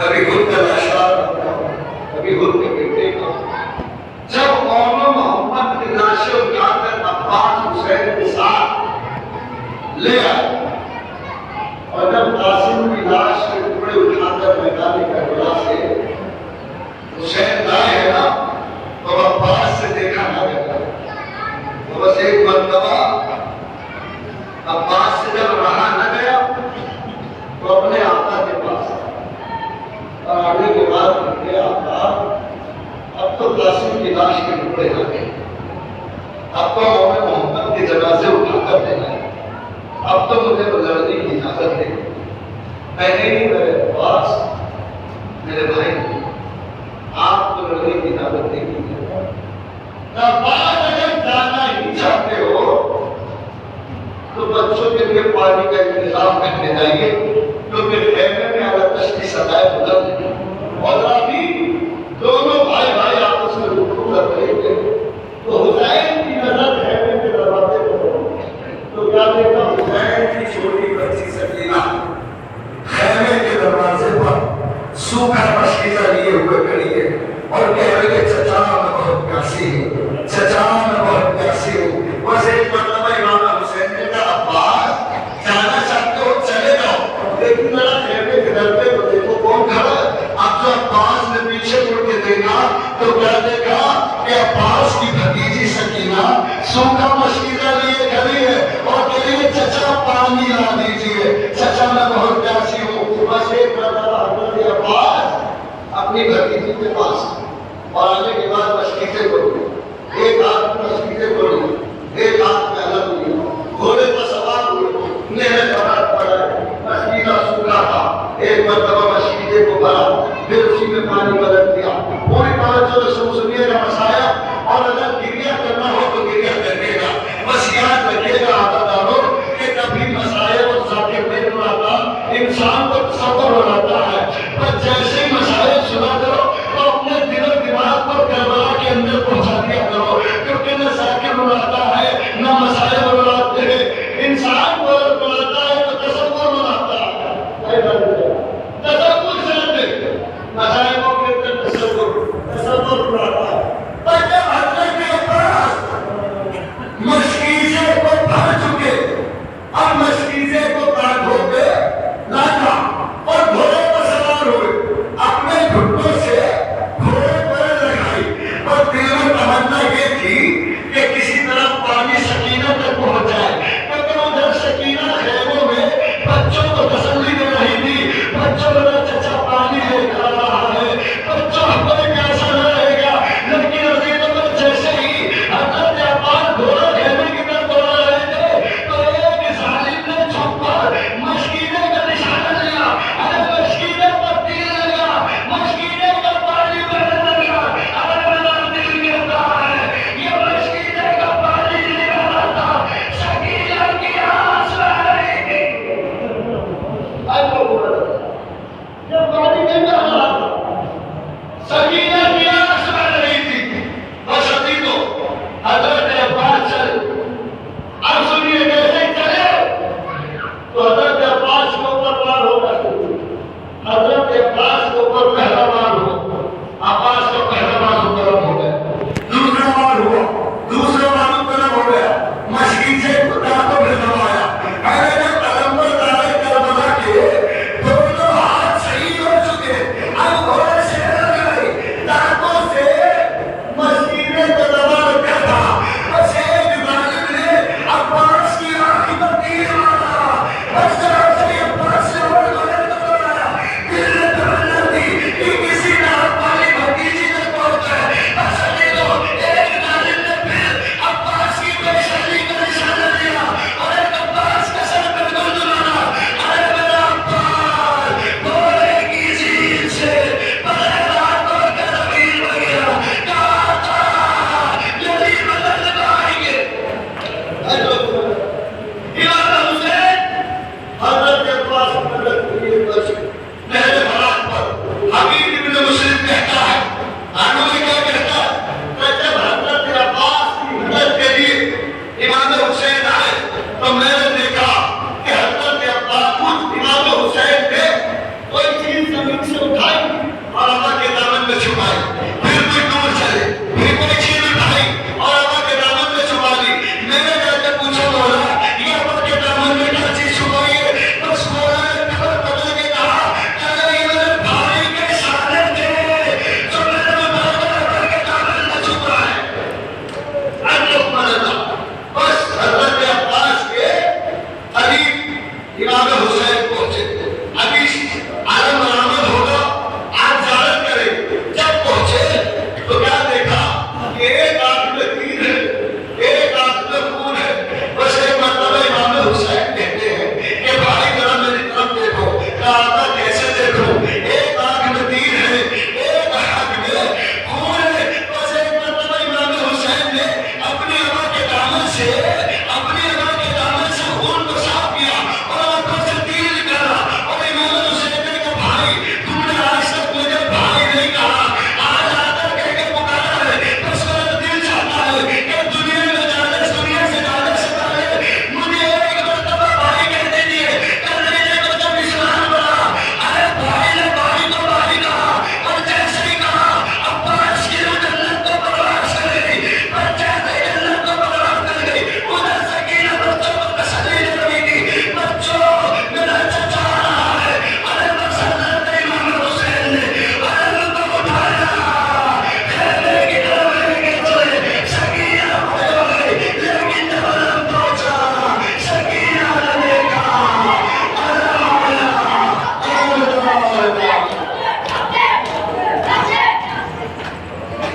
کبھی خود کا لاشوار کبھی خود کے بیٹے کا. جب قوم محمد کی لاشیں اٹھا کر عباس حسین کے ساتھ لے آئے اور جب قاسم کی لاش کے ٹکڑے اٹھا کر میدان کربلا سے حسین لائے ہیں نا تو عباس سے دیکھا نہ گیا. تو بس ایک مرتبہ عباس سے جب رہا نہ گیا تو اپنے آقا کے پاس اور آنے کے بعد کہتے آقا اب تو قاسم کی لاش کے ٹکڑے آ گئے, اب تو ہمیں محمد کے جنازے اٹھا کر دینا ہے, اب تو مجھے لڑنے کی اجازت دے. میں نہیں میرے عباس میرے بھائی آپ کو لڑنے کی اجازت دے گی. عباس اگر جانا ہی چاہتے ہو تو بچوں کے لیے پانی کا انتظام کرنے جائیے, تو پھر خیمے میں اگر تشتی سدائے بدل دیں. اور ابھی دونوں بھائی بھائی آپس میں رکو کر رہے تھے تو حسین کی نظر خیمے کے دروازے پر تو کیا دیکھا حسین کی چھوٹی بچی سکینہ خیمے کے دروازے پر سوکھا مشکیزہ لیے ہوئے کھڑی ہے اور کہہ رہی ہے چچا میں بہت پیاسی ہوں, چچا میں بہت پیاسی ہوں. بس ایک مرتبہ امام حسین نے کہا عباس جانا چاہتے ہو چلے جاؤ, لیکن ذرا خیمے کے دروازے کو دیکھو کون کھڑا ہے. اب جو عباس نے پیچھے مڑ کے دیکھا تو کیا دیکھا کہ عباس کی بھتیجی سکینہ سوکھا مشکیزہ لیے کھڑی ہے اور کہہ رہی ہے چچا پانی لا دیجیے, چچا میں بہت پیاسی ہوں. بس ایک مرتبہ حضرت عباس اپنی بھتیجی کے پاس اور آنے کے بعد مشکیزے کو ایک ہاتھ میں مشکیزے کو ایک ہاتھ میں الگ ہوئی, گھوڑے پر سوار ہوئی, نہر پڑا ہے, مشکیزہ سوکھا تھا. ایک مرتبہ مشکیزے کو بھرا, پھر اسی میں پانی بدل دیا. پوری توجہ سے سنیے گا مسائل, اور اگر گریہ کرنا ہو تو گریہ کرنے گا. بس یاد رکھیے گا عادت دارو کہ کبھی مسائل اور ذاکر نہیں بناتا, انسان کو تصور بناتا